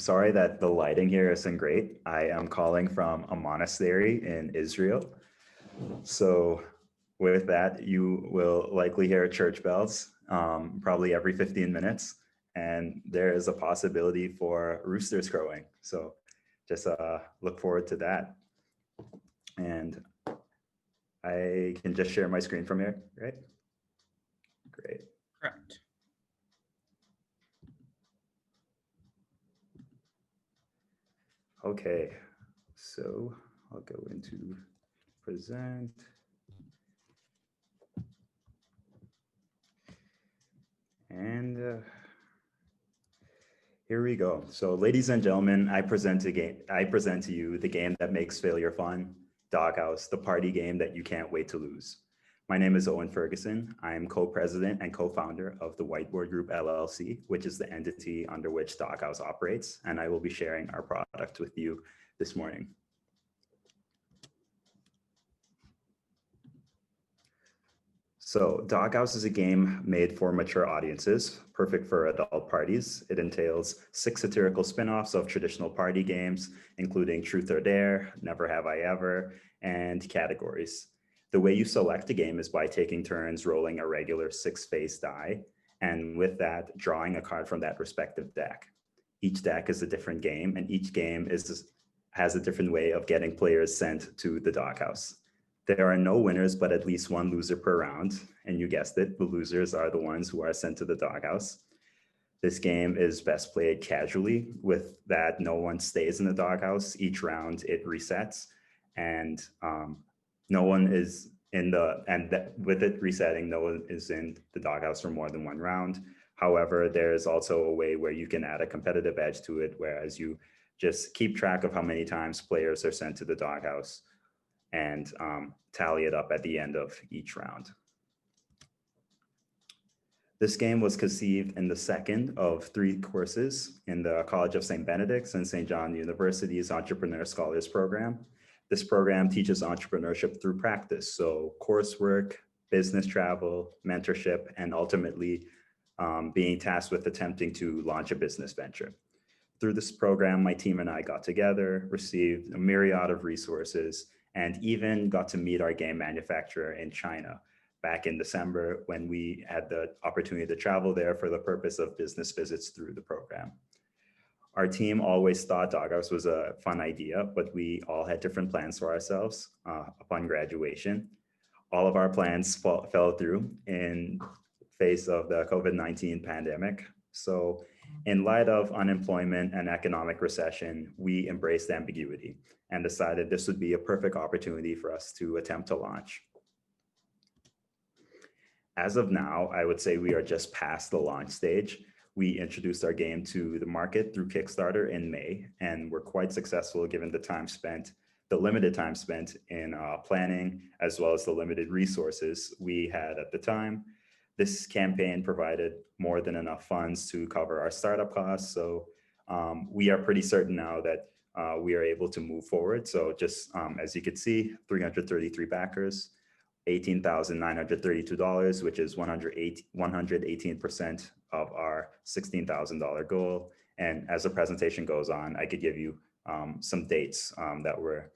sorry that the lighting here isn't great. I am calling from a monastery in Israel. So with that, you will likely hear church bells probably every 15 minutes. And there is a possibility for roosters crowing. So just look forward to that. And I can just share my screen from here, right? Great. Correct. Okay, so I'll go into present. And here we go. So ladies and gentlemen, I present to you the game that makes failure fun, Doghouse, the party game that you can't wait to lose. My name is Owen Ferguson. I am co-president and co-founder of the Whiteboard Group LLC, which is the entity under which Doghouse operates, and I will be sharing our product with you this morning. So Doghouse is a game made for mature audiences, perfect for adult parties. It entails 6 satirical spin-offs of traditional party games, including Truth or Dare, Never Have I Ever, and categories. The way you select a game is by taking turns rolling a regular 6-face die, and with that, drawing a card from that respective deck. Each deck is a different game, and each game has a different way of getting players sent to the Doghouse. There are no winners, but at least one loser per round. And you guessed it, the losers are the ones who are sent to the Doghouse. This game is best played casually, with that no one stays in the Doghouse. Each round it resets, and no one is in with it resetting, no one is in the Doghouse for more than one round. However, there's also a way where you can add a competitive edge to it, whereas you just keep track of how many times players are sent to the Doghouse and tally it up at the end of each round. This game was conceived in the second of 3 courses in the College of St. Benedict's and St. John University's Entrepreneur Scholars Program. This program teaches entrepreneurship through practice, so coursework, business travel, mentorship, and ultimately being tasked with attempting to launch a business venture. Through this program, my team and I got together, received a myriad of resources, and even got to meet our game manufacturer in China back in December when we had the opportunity to travel there for the purpose of business visits through the program. Our team always thought Doghouse was a fun idea, but we all had different plans for ourselves upon graduation. All of our plans fell through in face of the COVID-19 pandemic. So in light of unemployment and economic recession, we embraced ambiguity and decided this would be a perfect opportunity for us to attempt to launch. As of now, I would say we are just past the launch stage. We introduced our game to the market through Kickstarter in May, and we're quite successful given the limited time spent in planning, as well as the limited resources we had at the time. This campaign provided more than enough funds to cover our startup costs. So we are pretty certain now that we are able to move forward. So just as you can see, 333 backers, $18,932, which is 118% of our $16,000 goal. And as the presentation goes on, I could give you some dates that were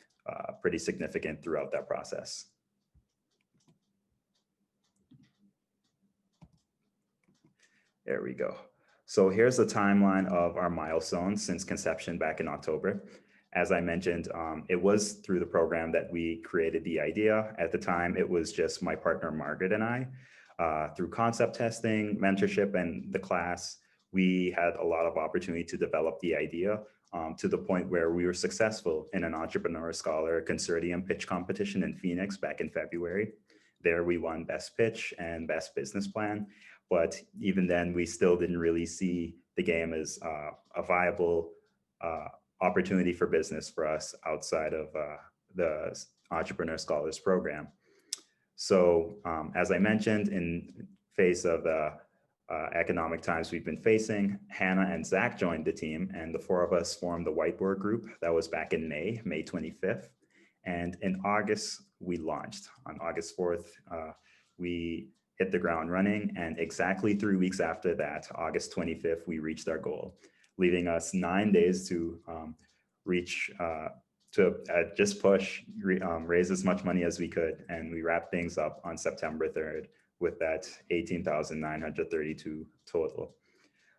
pretty significant throughout that process. There we go. So here's the timeline of our milestones since conception back in October. As I mentioned, it was through the program that we created the idea. At the time, it was just my partner, Margaret, and I. Through concept testing, mentorship, and the class, we had a lot of opportunity to develop the idea to the point where we were successful in an Entrepreneur Scholar Consortium pitch competition in Phoenix back in February. There we won Best Pitch and Best Business Plan. But even then, we still didn't really see the game as a viable opportunity for business for us outside of the Entrepreneur Scholars Program. So as I mentioned, in face of the economic times we've been facing, Hannah and Zach joined the team, and the 4 of us formed the Whiteboard Group. That was back in May 25th. And in August, we launched. On August 4th, we hit the ground running, and exactly 3 weeks after that, August 25th, we reached our goal. leaving us 9 days to reach to just push, raise as much money as we could. And we wrapped things up on September 3rd with that 18,932 total.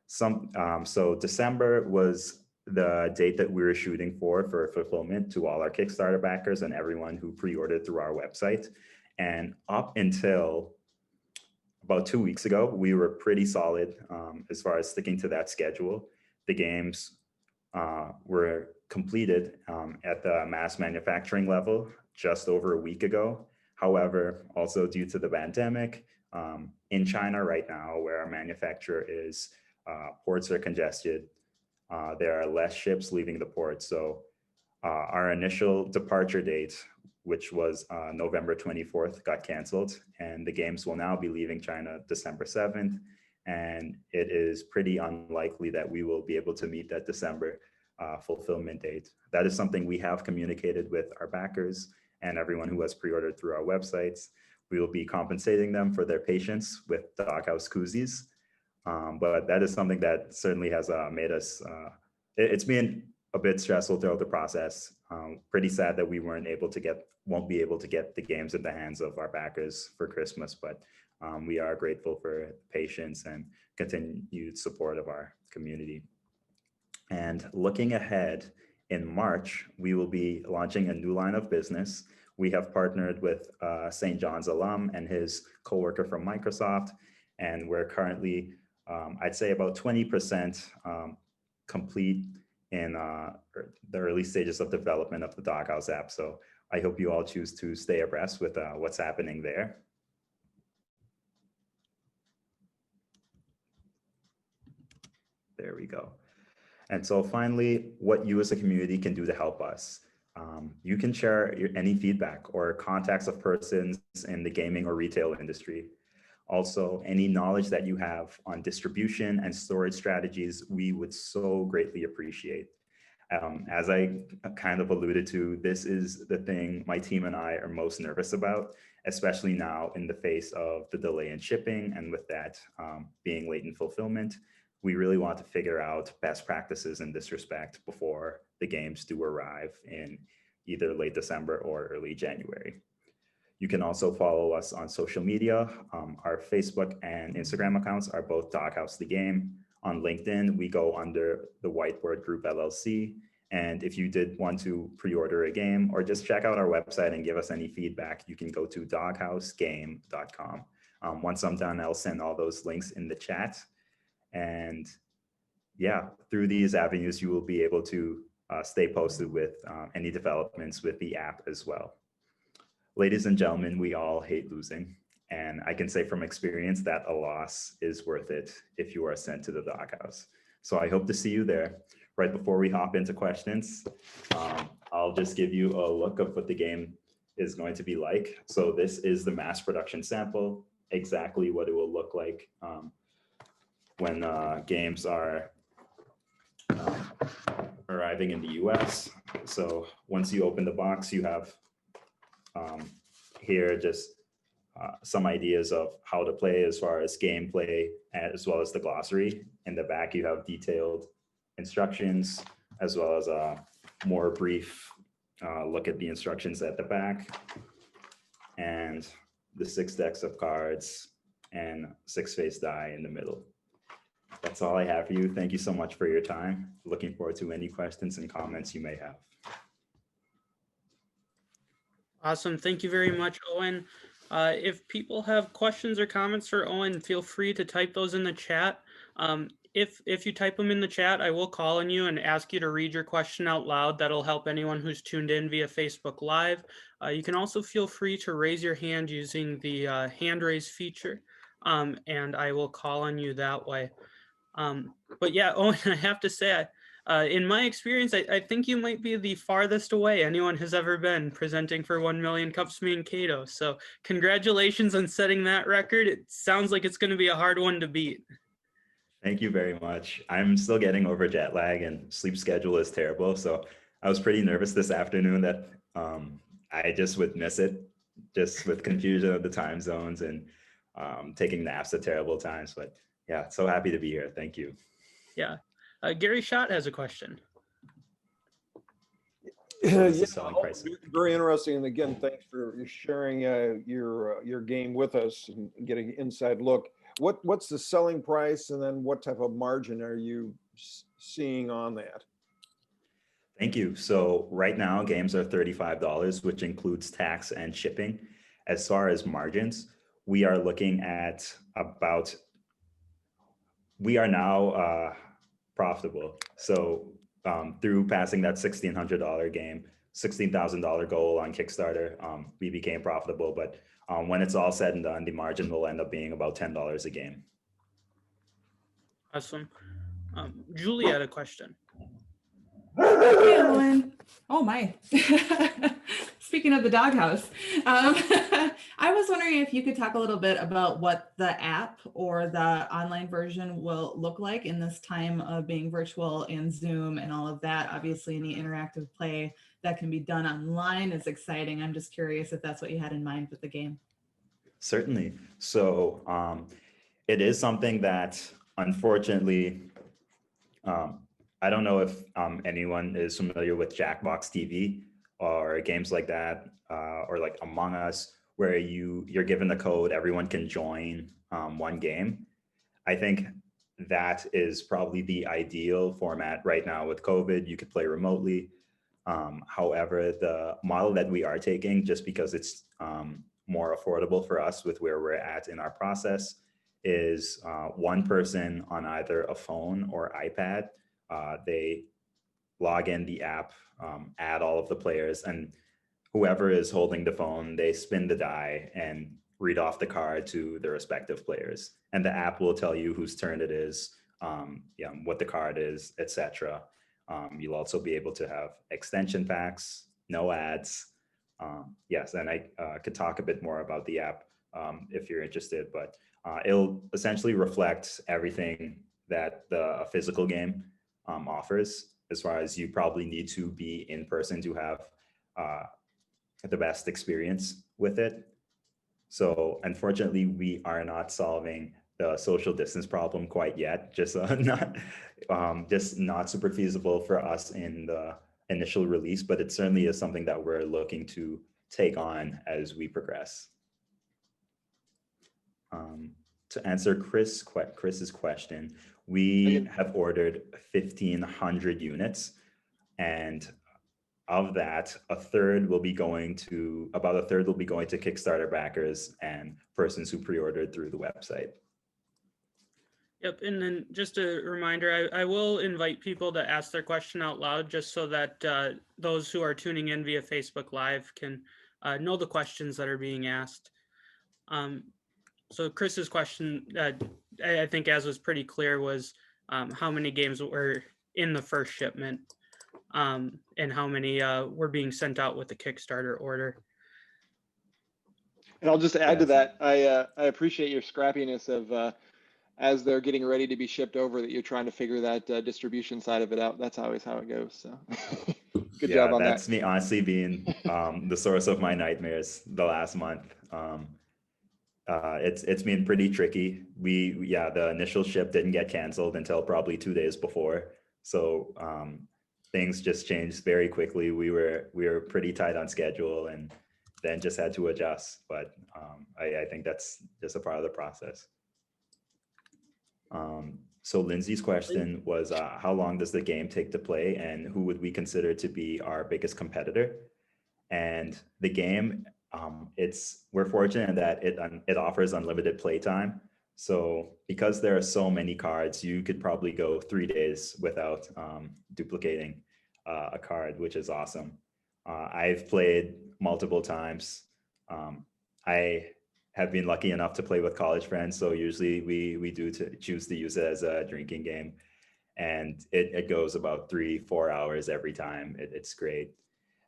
So December was the date that we were shooting for fulfillment to all our Kickstarter backers and everyone who pre-ordered through our website. And up until about 2 weeks ago, we were pretty solid as far as sticking to that schedule. The games were completed at the mass manufacturing level just over a week ago. However, also due to the pandemic, in China right now, where our manufacturer is, ports are congested. There are less ships leaving the port. So our initial departure date, which was November 24th, got canceled, and the games will now be leaving China December 7th. And it is pretty unlikely that we will be able to meet that December fulfillment date. That is something we have communicated with our backers and everyone who has pre-ordered through our websites. We will be compensating them for their patience with Doghouse koozies. But that is something that certainly has made us, it's been a bit stressful throughout the process. Pretty sad that we won't be able to get the games in the hands of our backers for Christmas, but we are grateful for patience and continued support of our community. And looking ahead, in March, we will be launching a new line of business. We have partnered with St. John's alum and his coworker from Microsoft, and we're currently, I'd say about 20% complete in the early stages of development of the Doghouse app. So I hope you all choose to stay abreast with what's happening there. There we go. And so finally, what you as a community can do to help us. You can share any feedback or contacts of persons in the gaming or retail industry. Also, any knowledge that you have on distribution and storage strategies, we would so greatly appreciate. As I kind of alluded to, this is the thing my team and I are most nervous about, especially now in the face of the delay in shipping, and with that being late in fulfillment. We really want to figure out best practices in this respect before the games do arrive in either late December or early January. You can also follow us on social media. Our Facebook and Instagram accounts are both Doghouse the Game. On LinkedIn, we go under the Whiteboard Group LLC. And if you did want to pre-order a game or just check out our website and give us any feedback, you can go to doghousegame.com. Once I'm done, I'll send all those links in the chat. And yeah, through these avenues, you will be able to stay posted with any developments with the app as well. Ladies and gentlemen, we all hate losing. And I can say from experience that a loss is worth it if you are sent to the Doghouse. So I hope to see you there. Right before we hop into questions, I'll just give you a look of what the game is going to be like. So this is the mass production sample, exactly what it will look like when games are arriving in the US. So once you open the box, you have here just some ideas of how to play as far as gameplay, as well as the glossary. In the back, you have detailed instructions, as well as a more brief look at the instructions at the back, and the 6 decks of cards and 6 face die in the middle. That's all I have for you. Thank you so much for your time. Looking forward to any questions and comments you may have. Awesome. Thank you very much, Owen. If people have questions or comments for Owen, feel free to type those in the chat. If you type them in the chat, I will call on you and ask you to read your question out loud. That'll help anyone who's tuned in via Facebook Live. You can also feel free to raise your hand using the hand raise feature, and I will call on you that way. But yeah, Owen, I have to say, in my experience, I think you might be the farthest away anyone has ever been presenting for 1 Million Cups Mankato. So congratulations on setting that record. It sounds like it's going to be a hard one to beat. Thank you very much. I'm still getting over jet lag and sleep schedule is terrible. So I was pretty nervous this afternoon that I just would miss it, just with confusion of the time zones and taking naps at terrible times. But yeah, so happy to be here. Thank you. Yeah. Gary Schott has a question. So what's the selling price? Very interesting. And again, thanks for sharing your game with us and getting an inside look. What's the selling price, and then what type of margin are you seeing on that? Thank you. So right now, games are $35, which includes tax and shipping. As far as margins, we are looking at about, we are now profitable. So through passing that $1,600 game, $16,000 goal on Kickstarter, we became profitable. But when it's all said and done, the margin will end up being about $10 a game. Awesome. Julie had a question. Hey, Owen. Oh my. Speaking of the Doghouse, I was wondering if you could talk a little bit about what the app or the online version will look like in this time of being virtual and Zoom and all of that. Obviously, any interactive play that can be done online is exciting. I'm just curious if that's what you had in mind with the game. Certainly. So it is something that, unfortunately, I don't know if anyone is familiar with Jackbox TV or games like that, or like Among Us, where you're given the code, everyone can join one game. I think that is probably the ideal format right now with COVID. You could play remotely. However, the model that we are taking, just because it's more affordable for us with where we're at in our process, is one person on either a phone or iPad. They log in the app, add all of the players, and whoever is holding the phone, they spin the die and read off the card to the respective players. And the app will tell you whose turn it is, what the card is, etc. You'll also be able to have extension packs, no ads. Yes, and I could talk a bit more about the app if you're interested, but it'll essentially reflect everything that a physical game offers, as far as you probably need to be in person to have the best experience with it. So unfortunately, we are not solving the social distance problem quite yet, just not super feasible for us in the initial release, but it certainly is something that we're looking to take on as we progress. To answer Chris's question, we have ordered 1,500 units, and of that, about a third will be going to Kickstarter backers and persons who pre-ordered through the website. Yep, and then just a reminder, I will invite people to ask their question out loud, just so that those who are tuning in via Facebook Live can know the questions that are being asked. So Chris's question, I think, as was pretty clear, was how many games were in the first shipment, and how many were being sent out with the Kickstarter order. And I'll just add to that, I appreciate your scrappiness of as they're getting ready to be shipped over, that you're trying to figure that distribution side of it out. That's always how it goes. So good job on that. That's me honestly being the source of my nightmares the last month. It's been pretty tricky. The initial ship didn't get canceled until probably 2 days before. So things just changed very quickly. We were pretty tight on schedule, and then just had to adjust. But I think that's just a part of the process. So Lindsay's question was, how long does the game take to play, and who would we consider to be our biggest competitor? And the game, we're fortunate that it offers unlimited playtime. So because there are so many cards, you could probably go 3 days without duplicating a card, which is awesome. I've played multiple times. I have been lucky enough to play with college friends, so usually we do choose to use it as a drinking game, and it goes about 3-4 hours every time. It's great.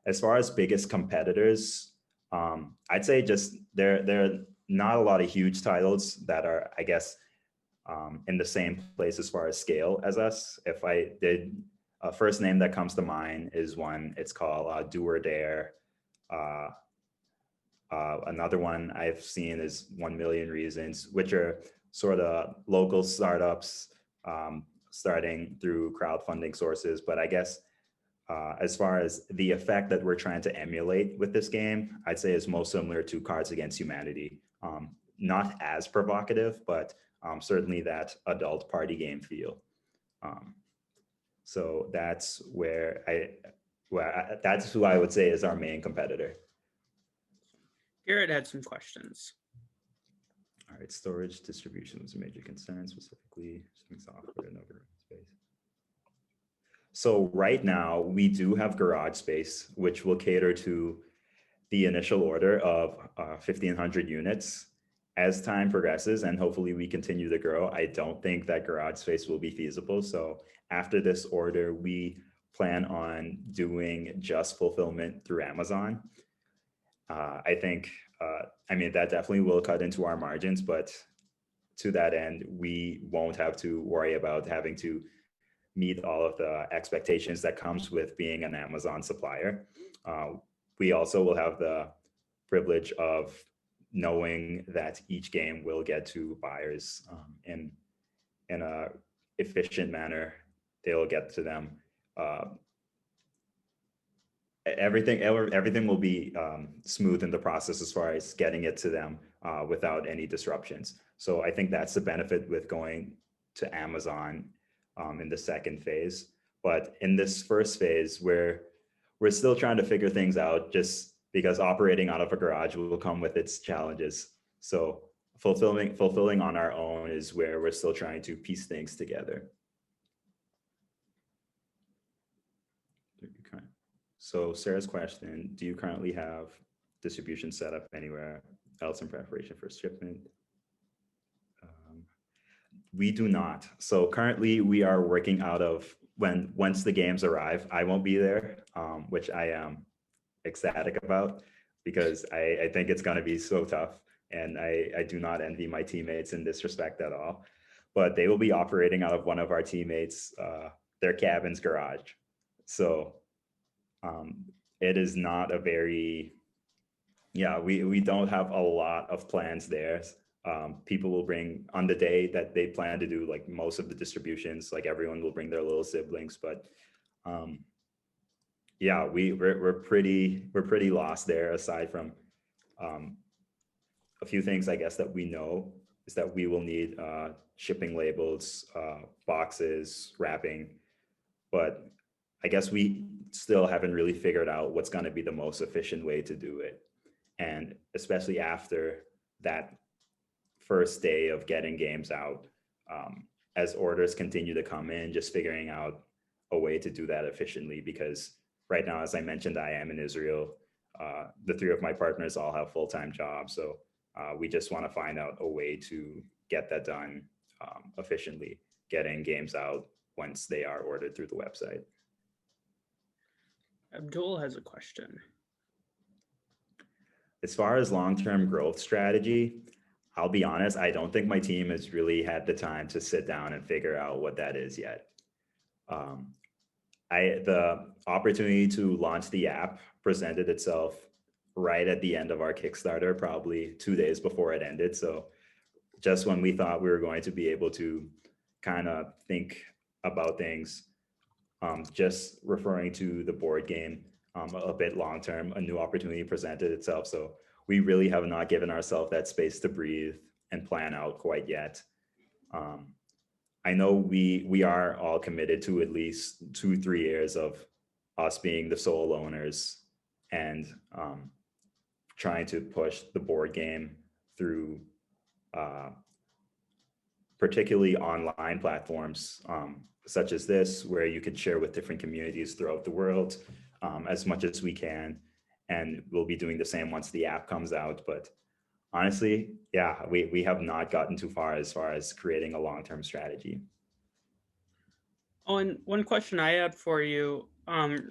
As far as biggest competitors, I'd say just there are not a lot of huge titles that are, I guess, in the same place as far as scale as us. If I did, first name that comes to mind is one. It's called Do or Dare. Another one I've seen is 1 Million Reasons, which are sort of local startups, starting through crowdfunding sources. But I guess as far as the effect that we're trying to emulate with this game, I'd say is most similar to Cards Against Humanity. Not as provocative, but certainly that adult party game feel. So that's that's who I would say is our main competitor. Garrett had some questions. All right, storage distribution was a major concern, specifically software and overhead space. So right now we do have garage space, which will cater to the initial order of 1,500 units. As time progresses and hopefully we continue to grow, I don't think that garage space will be feasible. So after this order, we plan on doing just fulfillment through Amazon. I think, I mean, that definitely will cut into our margins, but to that end, we won't have to worry about having to meet all of the expectations that comes with being an Amazon supplier. We also will have the privilege of knowing that each game will get to buyers in a efficient manner. They'll get to them. Everything will be smooth in the process as far as getting it to them without any disruptions. So I think that's the benefit with going to Amazon in the second phase. But in this first phase, we're still trying to figure things out, just because operating out of a garage will come with its challenges. So fulfilling on our own is where we're still trying to piece things together. So Sarah's question, do you currently have distribution set up anywhere else in preparation for shipment? We do not. So currently we are working out of once the games arrive, I won't be there, which I am ecstatic about, because I think it's going to be so tough, and I do not envy my teammates in this respect at all. But they will be operating out of one of our teammates, their cabin's garage. So it is not a very, we don't have a lot of plans there. People will bring on the day that they plan to do like most of the distributions, like everyone will bring their little siblings, but yeah, we're pretty lost there, aside from a few things I guess that we know is that we will need shipping labels, boxes, wrapping, but I guess we still haven't really figured out what's going to be the most efficient way to do it. And especially after that first day of getting games out, as orders continue to come in, just figuring out a way to do that efficiently, because right now, as I mentioned, I am in Israel. The three of my partners all have full-time jobs. So we just want to find out a way to get that done efficiently, getting games out once they are ordered through the website. Abdul has a question. As far as long-term growth strategy, I'll be honest, I don't think my team has really had the time to sit down and figure out what that is yet. The opportunity to launch the app presented itself right at the end of our Kickstarter, probably 2 days before it ended. So just when we thought we were going to be able to kind of think about things, just referring to the board game a bit long-term, a new opportunity presented itself. So we really have not given ourselves that space to breathe and plan out quite yet. I know we are all committed to at least 2-3 years of us being the sole owners and trying to push the board game through particularly online platforms such as this, where you can share with different communities throughout the world as much as we can. And we'll be doing the same once the app comes out. But honestly, yeah, we have not gotten too far as creating a long-term strategy. Oh, and one question I had for you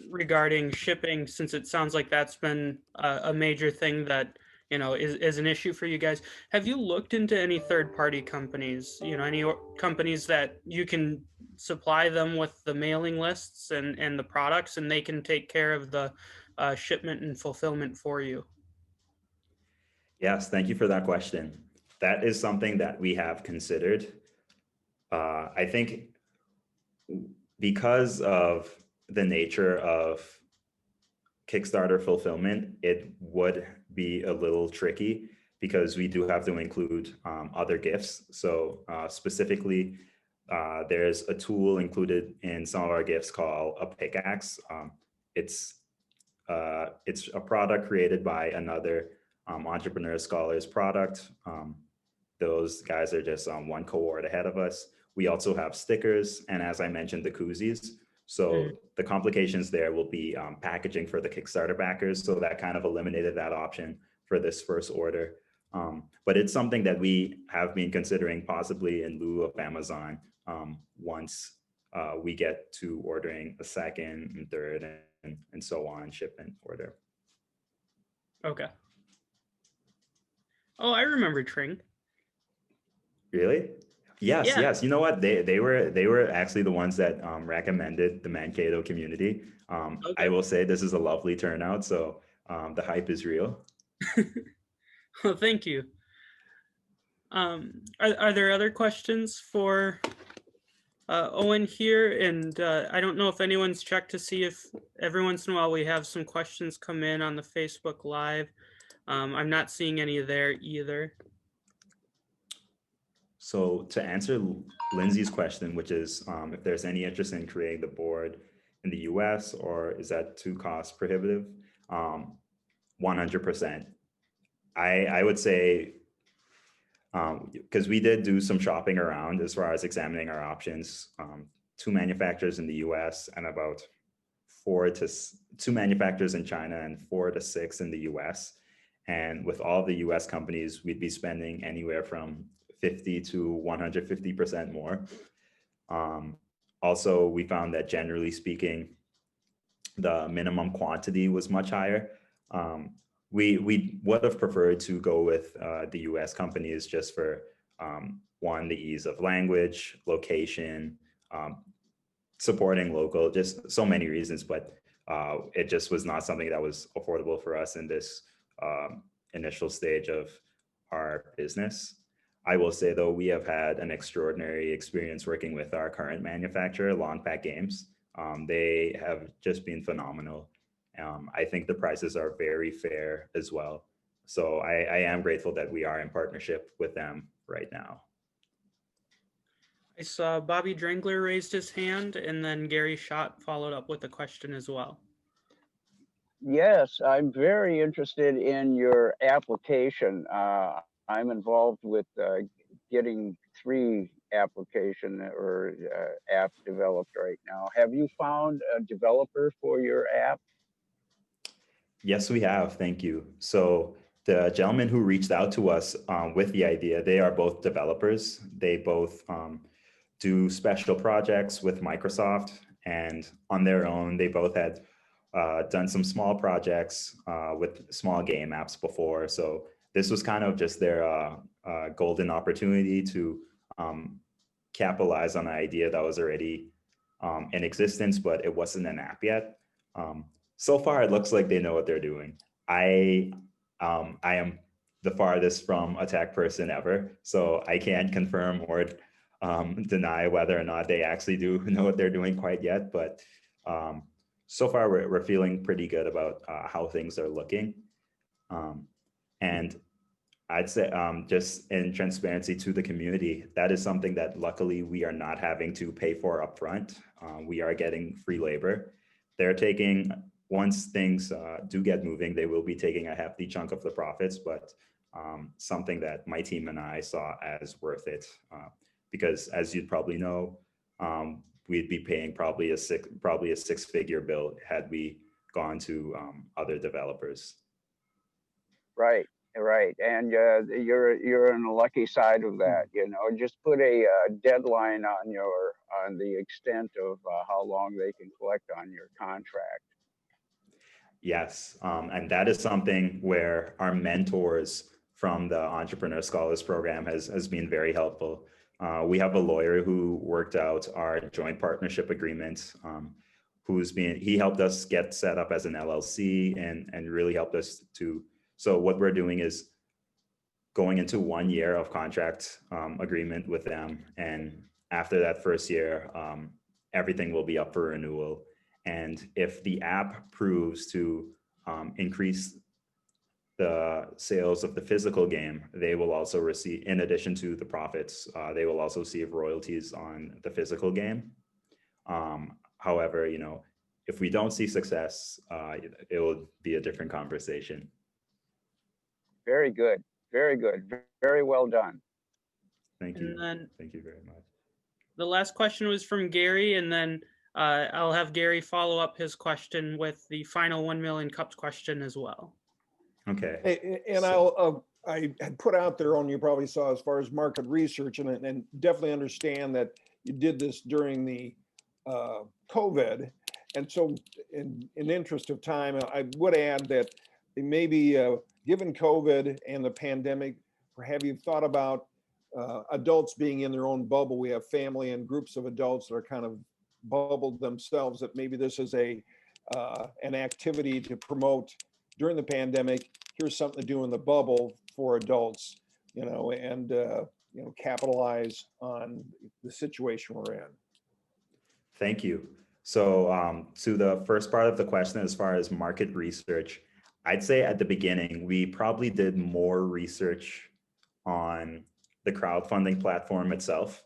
regarding shipping, since it sounds like that's been a major thing that, you know, is an issue for you guys. Have you looked into any third-party companies, you know, any companies that you can supply them with the mailing lists and the products, and they can take care of the shipment and fulfillment for you? Yes, thank you for that question. That is something that we have considered. I think because of the nature of Kickstarter fulfillment, it would be a little tricky because we do have to include other gifts. So specifically, there's a tool included in some of our gifts called a pickaxe. It's a product created by another entrepreneur scholar's product. Those guys are just one cohort ahead of us. We also have stickers, and as I mentioned, the koozies. So the complications there will be packaging for the Kickstarter backers. So that kind of eliminated that option for this first order. But it's something that we have been considering possibly in lieu of Amazon once we get to ordering a second and third and so on shipment order. Okay. Oh, I remember Tring. Really? Yes, Yeah. yes. You know what? They were actually the ones that recommended the Mankato community. Okay. I will say this is a lovely turnout, so the hype is real. Well, thank you. Are there other questions for Owen here? And I don't know if anyone's checked to see if every once in a while we have some questions come in on the Facebook Live. I'm not seeing any there either. So to answer Lindsay's question, which is if there's any interest in creating the board in the US or is that too cost prohibitive? 100%. I would say, because we did do some shopping around as far as examining our options, 2 manufacturers in the US and about 2 manufacturers in China and 4 to 6 in the US. And with all the US companies, we'd be spending anywhere from 50 to 150% more. Also, we found that generally speaking, the minimum quantity was much higher. We would have preferred to go with the US companies just for one, the ease of language, location, supporting local, just so many reasons, but it just was not something that was affordable for us in this initial stage of our business. I will say though, we have had an extraordinary experience working with our current manufacturer, Longpack Games. They have just been phenomenal. I think the prices are very fair as well. So I am grateful that we are in partnership with them right now. I saw Bobby Drengler raised his hand and then Gary Schott followed up with a question as well. Yes, I'm very interested in your application. I'm involved with getting 3 application or apps developed right now. Have you found a developer for your app? Yes, we have. Thank you. So the gentleman who reached out to us with the idea, they are both developers. They both do special projects with Microsoft, and on their own, they both had done some small projects with small game apps before. So this was kind of just their golden opportunity to capitalize on an idea that was already in existence, but it wasn't an app yet. So far, it looks like they know what they're doing. I am the farthest from a tech person ever, so I can't confirm or deny whether or not they actually do know what they're doing quite yet. But so far, we're feeling pretty good about how things are looking. And I'd say just in transparency to the community, that is something that luckily we are not having to pay for upfront. We are getting free labor. They're taking, once things do get moving, they will be taking a hefty chunk of the profits, but something that my team and I saw as worth it. Because as you'd probably know, we'd be paying probably a 6-figure bill had we gone to other developers. Right, right, and you're on the lucky side of that. You know, just put a deadline on the extent of how long they can collect on your contract. Yes, and that is something where our mentors from the Entrepreneur Scholars Program has been very helpful. We have a lawyer who worked out our joint partnership agreement, he helped us get set up as an LLC and really helped us to, so what we're doing is going into 1 year of contract agreement with them. And after that first year, everything will be up for renewal. And if the app proves to increase the sales of the physical game, they will also receive, in addition to the profits, they will also receive royalties on the physical game. However, if we don't see success, it will be a different conversation. Very good. Very good. Very well done. Thank you. And then Thank you very much. the last question was from Gary, and then I'll have Gary follow up his question with the final 1 million cups question as well. Okay. And I had put out there on, you probably saw, as far as market research, and definitely understand that you did this during the COVID. And so in interest of time, I would add that maybe given COVID and the pandemic, or have you thought about adults being in their own bubble? We have family and groups of adults that are kind of bubbled themselves, that maybe this is an activity to promote during the pandemic. Here's something to do in the bubble for adults, and capitalize on the situation we're in. Thank you. So to the first part of the question, as far as market research, I'd say at the beginning, we probably did more research on the crowdfunding platform itself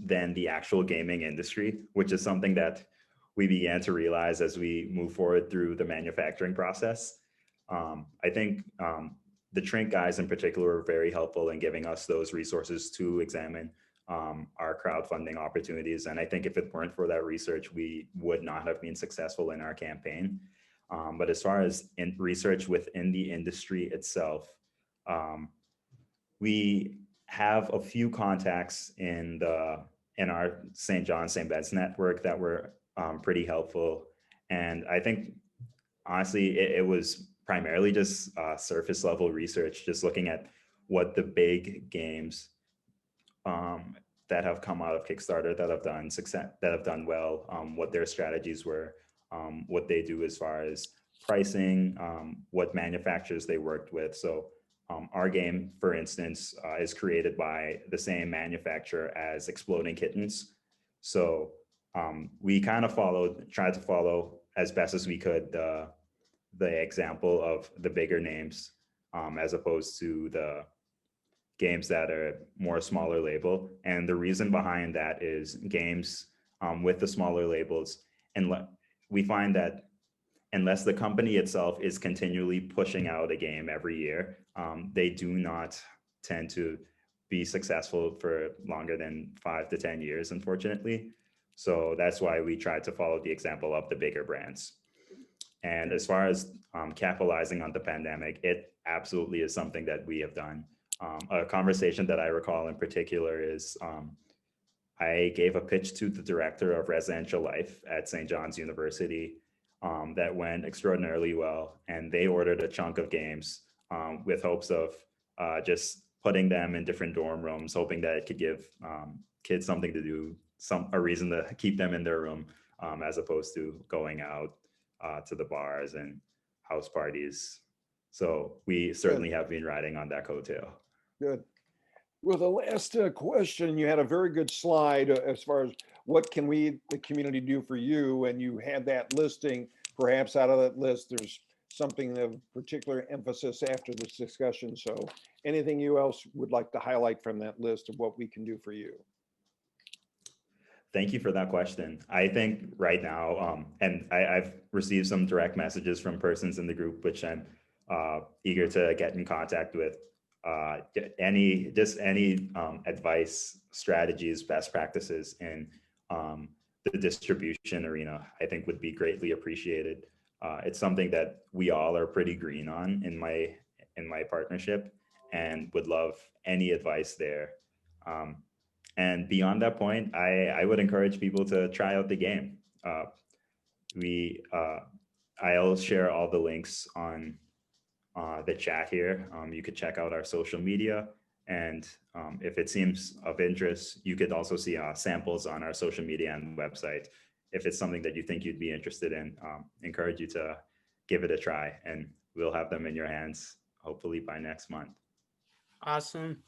than the actual gaming industry, which is something that we began to realize as we move forward through the manufacturing process. I think the Trink guys in particular were very helpful in giving us those resources to examine our crowdfunding opportunities. And I think if it weren't for that research, we would not have been successful in our campaign. But as far as research within the industry itself, we have a few contacts in our St. John's, St. Ben's network that were pretty helpful. And I think, honestly, it was primarily just surface level research, just looking at what the big games that have come out of Kickstarter that have done success, that have done well, what their strategies were, what they do as far as pricing, what manufacturers they worked with. So our game, for instance, is created by the same manufacturer as Exploding Kittens. So we kind of tried to follow as best as we could the example of the bigger names, as opposed to the games that are more smaller label. And the reason behind that is games with the smaller labels, and we find that unless the company itself is continually pushing out a game every year, they do not tend to be successful for longer than 5 to 10 years, unfortunately. So that's why we tried to follow the example of the bigger brands. And as far as capitalizing on the pandemic, it absolutely is something that we have done. A conversation that I recall in particular is I gave a pitch to the director of residential life at St. John's University that went extraordinarily well. And they ordered a chunk of games with hopes of just putting them in different dorm rooms, hoping that it could give kids something to do, a reason to keep them in their room, as opposed to going out to the bars and house parties. So we certainly have been riding on that coattail. Good. Well, the last question, you had a very good slide as far as what can we, the community, do for you? And you had that listing. Perhaps out of that list, there's something of particular emphasis after this discussion. So anything you else would like to highlight from that list of what we can do for you? Thank you for that question. I think right now, and I've received some direct messages from persons in the group, which I'm eager to get in contact with. Any advice, strategies, best practices in the distribution arena, I think would be greatly appreciated. It's something that we all are pretty green on in my partnership, and would love any advice there. And beyond that point, I would encourage people to try out the game. I'll share all the links on the chat here. You could check out our social media, and if it seems of interest, you could also see samples on our social media and website. If it's something that you think you'd be interested in, encourage you to give it a try, and we'll have them in your hands hopefully by next month. Awesome.